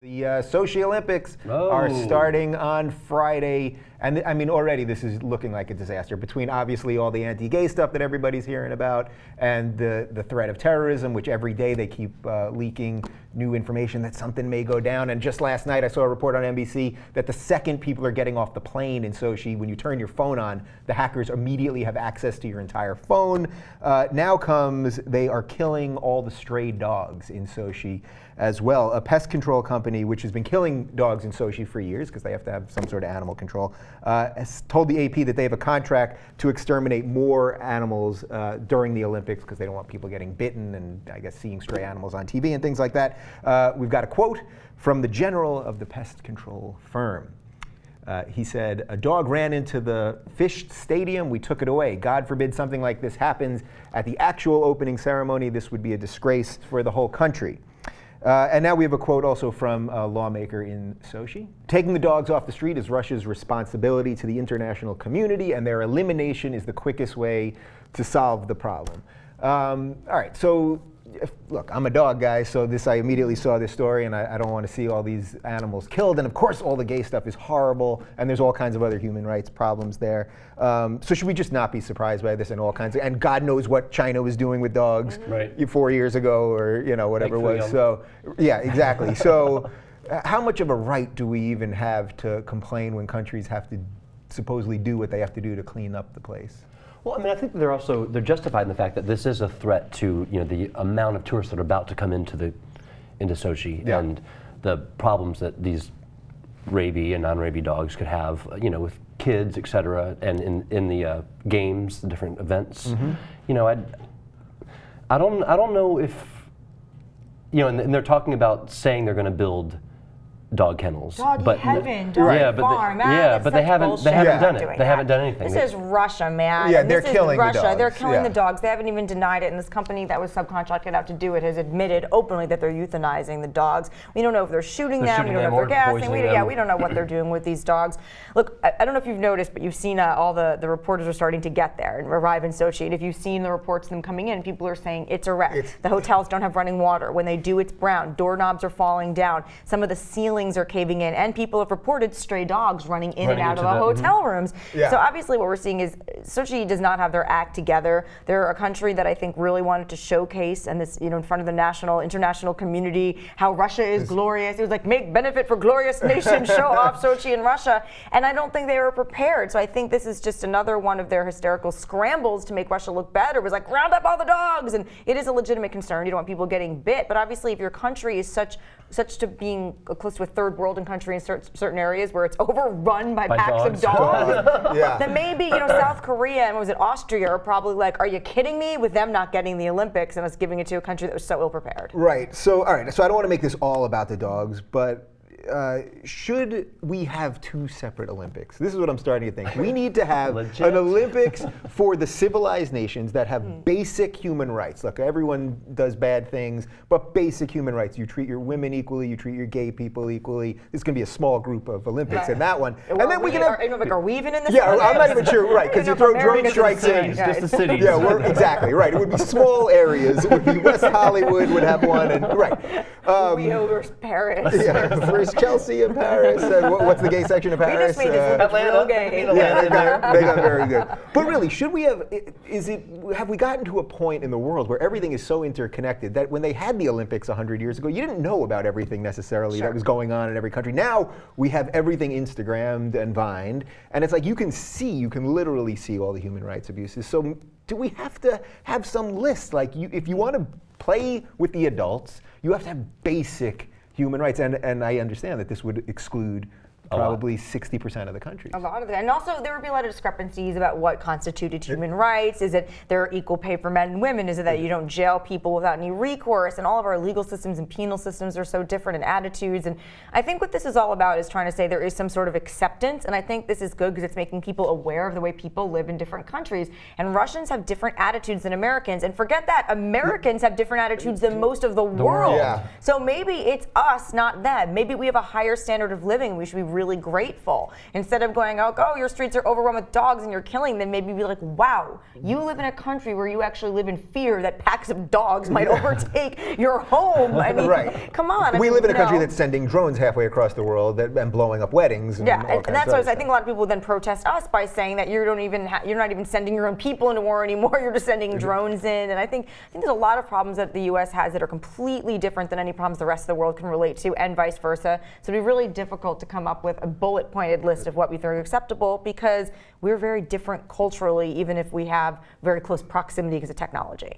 The Sochi Olympics are starting on Friday, and I mean already this is looking like a disaster between obviously all the anti-gay stuff that everybody's hearing about and the threat of terrorism, which every day they keep leaking new information that something may go down. And just last night I saw a report on NBC that the second people are getting off the plane in Sochi, when you turn your phone on, the hackers immediately have access to your entire phone. Now comes they are killing all the stray dogs in Sochi as well. A pest control company, which has been killing dogs in Sochi for years because they have to have some sort of animal control, has told the AP that they have a contract to exterminate more animals during the Olympics because they don't want people getting bitten and I guess seeing stray animals on TV and things like that. We've got a quote from the general of the pest control firm. He said, "A dog ran into the fish stadium. We took it away. God forbid something like this happens at the actual opening ceremony. This would be a disgrace for the whole country." And now we have a quote also from a lawmaker in Sochi. "Taking the dogs off the street is Russia's responsibility to the international community, and their elimination is the quickest way to solve the problem." All right, so look, I'm a dog guy, so I immediately saw this story, and I don't want to see all these animals killed. And of course, all the gay stuff is horrible, and there's all kinds of other human rights problems there. So should we just not be surprised by this and all kinds of? And God knows what China was doing with dogs 4 years ago, or whatever it was. So yeah, exactly. So how much of a right do we even have to complain when countries have to supposedly do what they have to do to clean up the place? Well, I mean, I think they're justified in the fact that this is a threat to the amount of tourists that are about to come into Sochi and the problems that these rabie and non-rabie dogs could have, with kids, et cetera, and in the games, the different events. I don't know if and they're talking about saying they're going to build dog kennels, but heaven, dog farm. But they haven't done it. They haven't done anything. This is Russia, man. Yeah, they're killing the dogs. They're killing the dogs. They haven't even denied it. And this company that was subcontracted out to do it has admitted openly that they're euthanizing the dogs. We don't know if they're shooting them. We don't know if they're gassing. We don't know what they're doing with these dogs. Look, I don't know if you've noticed, but you've seen all the reporters are starting to get there and arrive in Sochi. And if you've seen the reports of them coming in, people are saying it's a wreck. The hotels don't have running water. When they do, it's brown. Doorknobs are falling down. Some of the ceilings are caving in, and people have reported stray dogs running in and out of the hotel rooms. So obviously what we're seeing is Sochi does not have their act together. They're a country that I think really wanted to showcase, and this, in front of the international community, how Russia is glorious. It was like, make benefit for glorious nation, show off Sochi and Russia. And I don't think they were prepared. So I think this is just another one of their hysterical scrambles to make Russia look better. It was like, round up all the dogs. And it is a legitimate concern. You don't want people getting bit. But obviously if your country is such to being close to a third world country in certain areas where it's overrun by packs of dogs, then maybe South Korea and was it Austria are probably like, are you kidding me, with them not getting the Olympics and us giving it to a country that was so ill prepared. Right. So all right. So I don't want to make this all about the dogs, but should we have two separate Olympics? This is what I'm starting to think. We need to have an Olympics for the civilized nations that have basic human rights. Look, everyone does bad things, but basic human rights. You treat your women equally, you treat your gay people equally. This can be a small group of Olympics in that one. And then we can have... Are we even in this? Yeah, I'm not even sure, right, because you throw drone strikes in. Just the cities. Yeah, exactly, right. It would be small areas. It would be West Hollywood would have one, and right. We over Paris. First Chelsea and Paris. What's the gay section of Paris? We just made this real gay. Yeah, they got very good. But really, should we have? Have we gotten to a point in the world where everything is so interconnected that when they had the Olympics 100 years ago, you didn't know about everything necessarily that was going on in every country. Now we have everything Instagrammed and Vined, and it's like you can literally see all the human rights abuses. So do we have to have some list? Like, if you want to play with the adults, you have to have basic human rights, and I understand that this would exclude probably 60% of the country. A lot of it. And also there would be a lot of discrepancies about what constituted human rights. Is it there are equal pay for men and women? Is it that you don't jail people without any recourse? And all of our legal systems and penal systems are so different in attitudes. And I think what this is all about is trying to say there is some sort of acceptance. And I think this is good because it's making people aware of the way people live in different countries. And Russians have different attitudes than Americans. And forget that, Americans have different attitudes than most of the world. So maybe it's us, not them. Maybe we have a higher standard of living. We should be really grateful. Instead of going, oh, your streets are overrun with dogs and you're killing them, maybe be like, wow, you live in a country where you actually live in fear that packs of dogs might overtake your home. I mean, come on. We live in a country that's sending drones halfway across the world and blowing up weddings. And and that's why I think a lot of people then protest us by saying that you're not even sending your own people into war anymore. You're just sending drones in. And I think there's a lot of problems that the U.S. has that are completely different than any problems the rest of the world can relate to, and vice versa. So it'd be really difficult to come up with a bullet-pointed list of what we think are acceptable, because we're very different culturally, even if we have very close proximity because of technology.